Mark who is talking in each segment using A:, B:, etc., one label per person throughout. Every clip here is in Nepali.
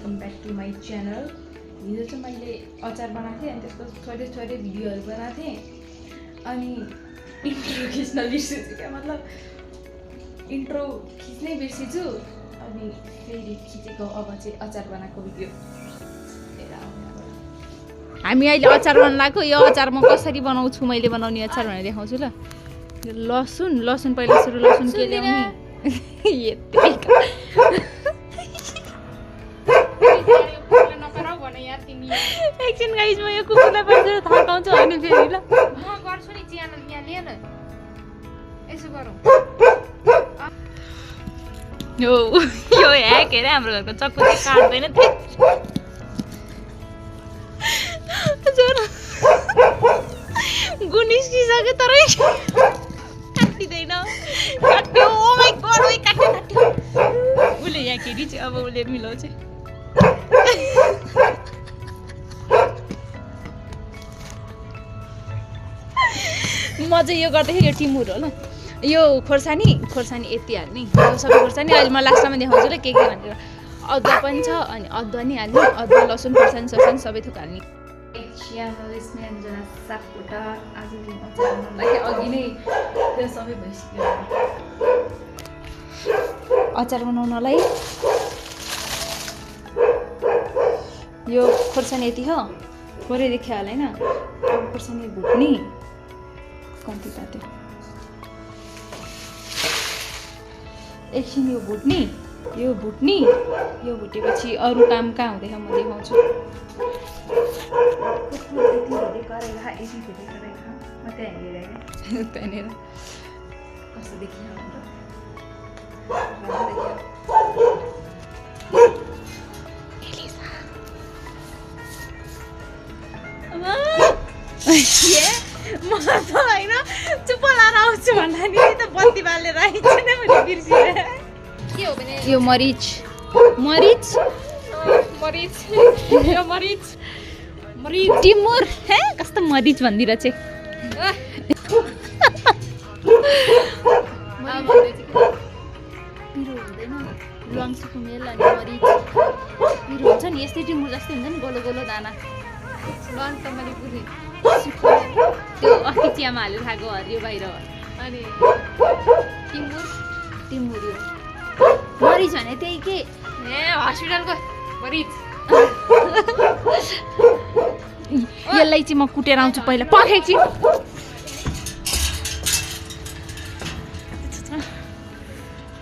A: Welcome back to my channel. हिजो चाहिँ मैले अचार बनाएको थिएँ अनि त्यसको थोरै थोरै भिडियोहरू बनाएको थिएँ अनि इन्ट्रो खिच्न बिर्सेछु क्या, मतलब इन्ट्रो खिच्नै बिर्सेछु अनि फेरि खिचेको। अब चाहिँ अचार बनाएको भिडियो
B: हामी अहिले अचार बनाएको। यो अचार म कसरी बनाउँछु, मैले बनाउने अचार भनेर देखाउँछु ल। लसुन पहिला सुरु लसुन के ल्याउने एकछिन गाइस, म यो कुकुरलाई पनि थर्काउँछु होइन फेरि ल।
C: म गर्छु नि च्यानल यहाँ लिएर यसो गरौँ।
B: यो ह्याक हेरे हाम्रो घरको चक्कु चाहिँ काट्दैन थियो। गुनिस्किसक्यो तर काटिँदैन। काट्यो, ओ माइ गॉड, ओइ काट्यो। उसले यहाँ केटी चाहिँ अब उसले मिलाउँछ। म चाहिँ यो गर्दाखेरि यो टिमुर हो ल। यो खोर्सानी यति हाल्ने, यो सबै खोर्सानी अहिले म लास्टमा देखाउँछु ल के भनेर। अदुवा पनि छ अनि अदुवा नि हाल्ने, अदुवा लसुन खोर्सानी सबै थोक हाल्ने।
A: च्यानल इसमें अन्जना सापकोटा। आज अचार बनाउँदाखेरि अघि नै त्यो सबै भइसक्यो।
B: अचार बनाउनलाई यो खोर्सानी यति हो, थोरै देखियो होला होइन। अब खोर्सानी भुट्ने कम्ती तात्यो। एकछिन यो भुट्ने यो भुटेपछि अरू काम कहाँ हुँदैछ म देखाउँछु। त्यहाँनिर
A: कस्तो देखियो
B: म त होइन चुप लाएर आउँछु भन्दा नि त बत्ती बालेर आइन्छ नै मैले बिर्सिएँ।
C: के हो भने
B: यो मरिच टिमुर हे कस्तो मरिच भनिदिएर चाहिँ पिरो हुँदैन। लङ्सीको मेल अनि मरिच पिरो हुन्छ नि, यस्तै टिमुर जस्तै हुन्छ नि, गोलो गोलो दाना। त्यो अस्ति चियामा हालेर खाएको हरियो बाहिर
C: अनि
B: टिमुर यो मरिच भने त्यही के
C: हस्पिटलको मरिच।
B: यसलाई चाहिँ म कुटेर आउँछु पहिला। एकछिन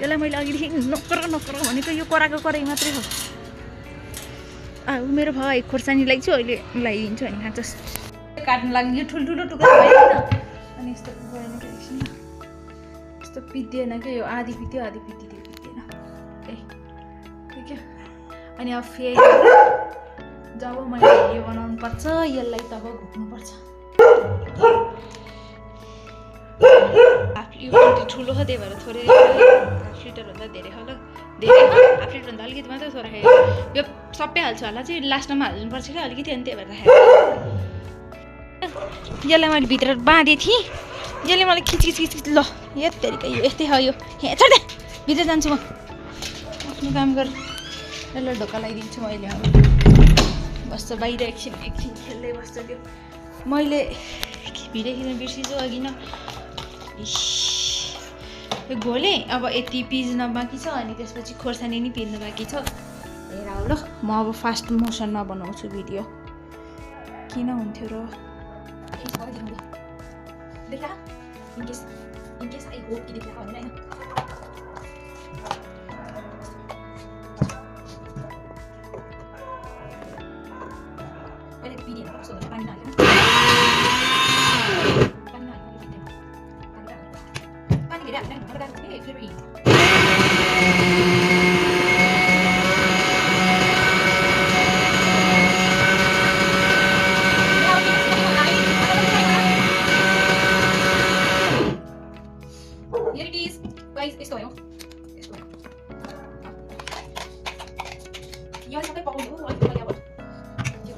B: यसलाई मैले अघिदेखि नकर भनेको, यो कराई मात्रै हो। मेरो भाइ खोर्सानी लाग्छु अहिले लगाइदिन्छु अनि खान्छस्। काट्नु लाग्ने यो ठुल्ठुलो टुक्रा भएन अनि यस्तो गएन क्या, एकछिन यस्तो पित्दिएन क्या। यो आधी पित्यो पित्दिएन। ठिक अनि अब फेरि जब मैले यो बनाउनु पर्छ यसलाई तब घुट्नुपर्छ। यो कति ठुलो हो त्यही भएर थोरै हाफ लिटरभन्दा धेरै होला। हाफ लिटरभन्दा अलिकति मात्रै थोरै खायो। यो सबै हाल्छु होला चाहिँ लास्टमा हाल्नुपर्छ क्या अलिकति, अनि त्यही भएर राखेको। यसलाई मैले भित्र बाँधेँ थिएँ, यसले मलाई खिच ल यतिकै यो यस्तै हो। यो यहाँ छोड दे, भित्र जान्छु म आफ्नो काम गरेर। यसलाई ढोका लगाइदिन्छु मैले। अब बस्छ बाहिर एकछिन खेल्दै बस्छ। त्यो मैले भिडियो खिच्न बिर्सिछु अघि न। यो घोले अब यति पिज्न बाँकी छ अनि त्यसपछि खोर्सानी नि पिल्नु बाँकी छ। हेर ल, म अब फास्ट मोसनमा बनाउँछु भिडियो। किन हुन्थ्यो र
A: देखा इनकेस आई होप कि देखा होइन। अहिले पिडी हाल्नु पर्छ, पानी हाल्नु पानी घेरा हाल्नु फेरि यस्तो भयो। यो सबै पकाउनु हो अलिक मैले अब यो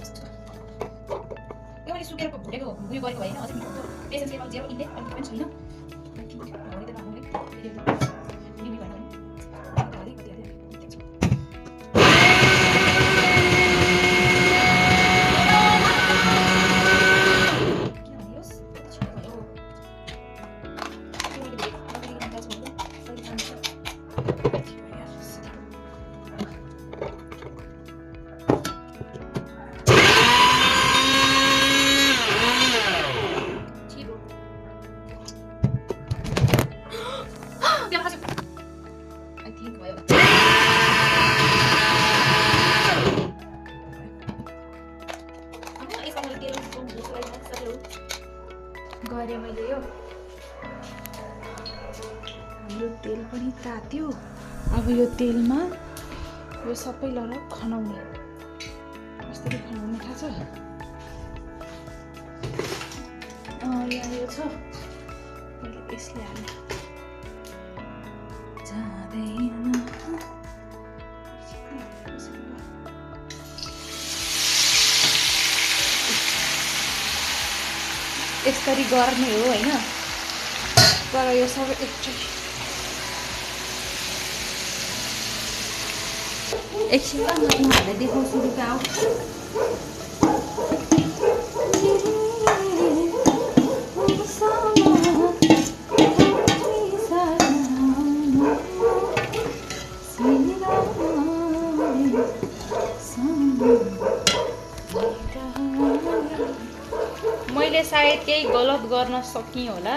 A: मैले सुकेर भुटेको उयो गरेको भएन। अझै मिठो हुन्छ। पेसेन्स लेभल 0 इन्डे अनि पनि छैन।
B: तेल पनि तात्यो। अब यो तेलमा यो सबै लर खनाउने। कसरी खनाउने थाहा छ? यहाँ यो छ, मैले यसले हालेँ। जाँदैन यसरी गर्ने हो होइन, तर यो सबै एकचोटि एकछिन ल म यहाँहरूलाई देखाउँछु लुगा आऊ। मैले सायद केही गलत गर्न सकिएँ होला।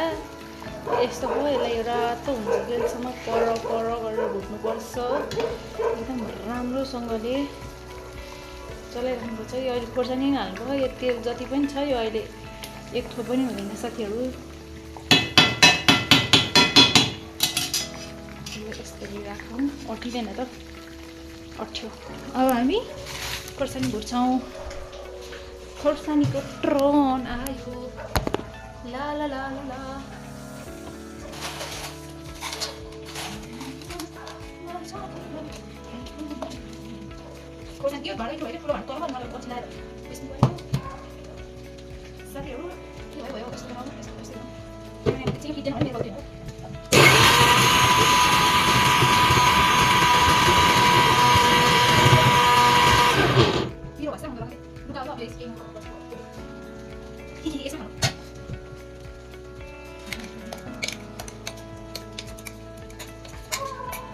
B: यस्तो हो, यसलाई रातो हुन्छ जेलसम्म पर गरेर भुट्नुपर्छ। एकदम राम्रोसँगले चलाइराख्नुपर्छ। यो अहिले खोर्सानी हाल्नु, यो तेल जति पनि छ यो अहिले एक थोप पनि हुँदैन साथीहरू। यस्तरी राखौँ, अटिँदैन त, अट्यो। अब हामी खोर्सानी भुट्छौँ। खोर्सानीको ट्रन आयो, ला ला ला ला ला। खोर्सानी त्यो घरै ठोएर ठुलो भन्नु तल मलाई पछि लाएर बेच्नु पर्यो साथीहरू। के भयो यस्तो बनाउनु, यस्तो यस्तो एकछिन किचन भने मेरो गल्ती हो। पिरो भन्छ मलाई लुगा अब यसले यसमा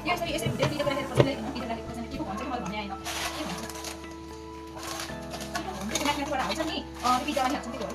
B: यसरी यसरी भुटेर पिरो गरेर कसैले पिरो राखेको खोर्सानी के पो भन्छ मलाई भन्ने आएन। के भन्छ माथिबाट हाल्छ नि, पिज्जा पनि हाल्छ नि, त्यो हो।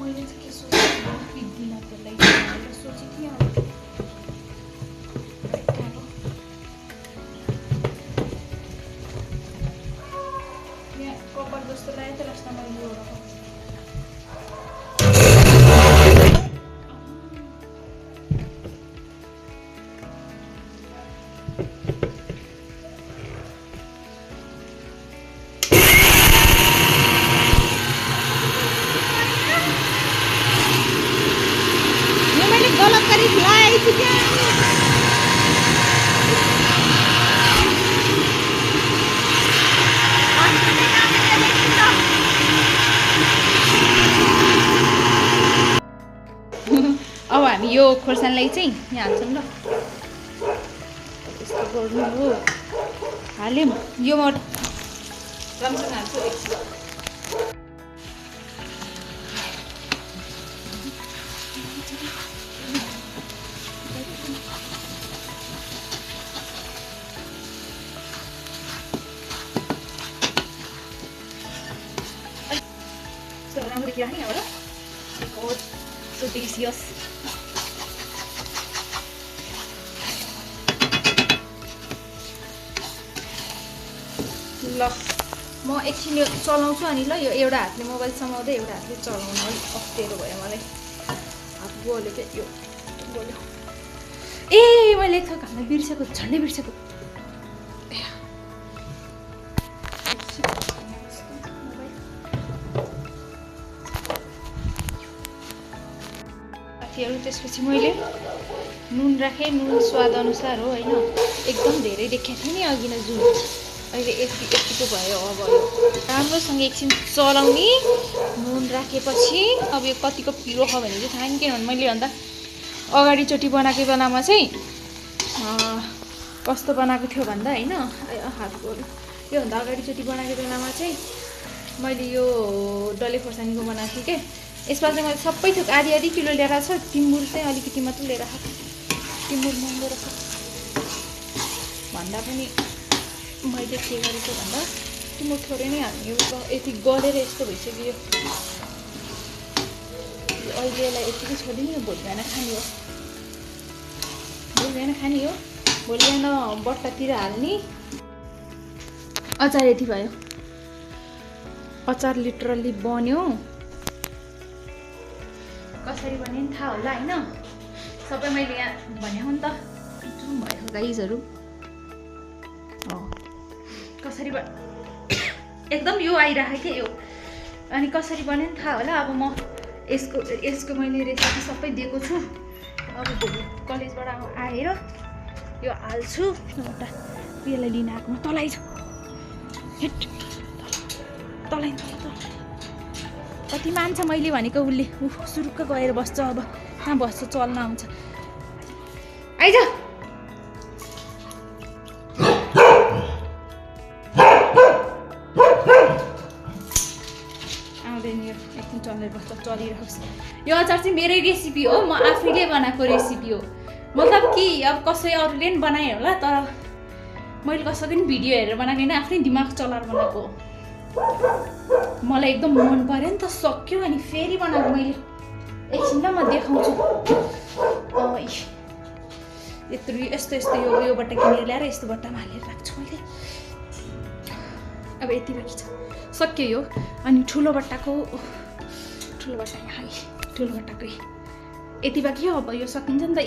B: मैले चाहिँ के सोचेँ पिक्दिनँ त्यसलाई भनेर सोचेँ कि अब यहाँ कपाल जस्तो लाग्यो त लास्टमा मैले यो अब हामी यो खोर्सानीलाई चाहिँ यहाँ हाल्छौँ ल। यस्तो गर्नु हो, हाल्यौँ। यो म राम्रोसँग हाल्छु एकछिन। So राम्रो देखिरहेको नि यहाँबाट God, so delicious. ल म एकछिन यो चलाउँछु अनि ल यो एउटा हातले मोबाइल समाउँदै एउटा हातले चलाउनु अलिक अप्ठ्यारो भयो मलाई हात गल्यो क्या यो गल्यो ए मैले थोक हाल्न बिर्सेको झन्डै बिर्सेको साथीहरू त्यसपछि मैले नुन राखेँ नुन स्वाद अनुसार हो होइन एकदम धेरै देखाएको थिएँ नि अघि नै जुन अहिले यतिको भयो अब यो राम्रोसँग एकछिन चलाउने नुन राखेपछि अब यो कतिको पिरो छ भने चाहिँ थाहा नि किनभने मैले भन्दा अगाडिचोटि बनाएको बेलामा चाहिँ कस्तो बनाएको थियो भन्दा होइन हातको योभन्दा अगाडिचोटि बनाएको बेलामा चाहिँ मैले यो डल्ले खोर्सानीको बनाएको थिएँ क्या यसमा चाहिँ मैले सबै थोक आधी किलो लिएर छ टिम्बुर चाहिँ अलिकति मात्रै लिएर आएको टिम्बुर महँगो रहेछ भन्दा पनि मैले के गरेको भन्दा टिम्बुर थोरै नै हाल्ने यो यति गलेर यस्तो भइसक्यो अहिले यसलाई यतिकै छोडिदिनु भोलि बिहान खाने हो भोलि बिहान बट्टातिर हाल्ने अचार यति भयो अचार लिटरली बन्यो कसरी बन्यो नि थाहा होला होइन सबै मैले यहाँ भनेको नि त जुन भयो गाइजहरू कसरी एकदम यो आइरहेको थियो यो अनि कसरी बन्यो नि थाहा होला अब म यसको मैले रेसिपी सबै दिएको छु अब भोलि कलेजबाट आएर यो हाल्छु एउटा यसलाई लिन आएको म तल कति मान्छ मैले भनेको उसले सुरुक्क गएर बस्छ अब कहाँ बस्छ चल्न आउँछ आइज आउँदैन यो एकदिन चलेर बस्छ चलिरहेको यो अचार चाहिँ मेरै रेसिपी हो म आफैले बनाएको रेसिपी हो मतलब कि अब कसै अरूले पनि बनाएँ होला तर मैले कसैको पनि भिडियो हेरेर बनाएको होइन आफ्नै दिमाग चलाएर बनाएको हो मलाई एकदम मन पर्यो नि त सक्यो अनि फेरि बनाएको मैले एकछिन ल म देखाउँछु यस्तो यो बट्टा किनेर ल्याएर यस्तो बट्टामा हालेर राख्छु मैले अब यति बाँकी छ सक्यो यो अनि ठुलो बट्टा यहाँ ठुलो बट्टाकै यति बाँकी हो अब यो सकिन्छ नि त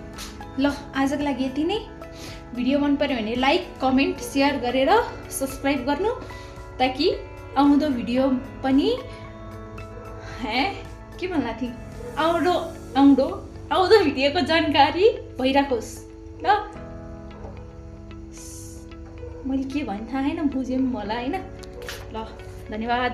B: ल आजको लागि यति नै भिडियो मन पर्यो भने लाइक कमेन्ट सेयर गरेर सब्सक्राइब गर्नु ताकि आउँदो भिडियो पनि के भन्ला थिएँ आउँदो भिडियोको जानकारी भइराखोस् ल मैले के भने थाहा छैन बुझ्यौँ होला होइन ल धन्यवाद।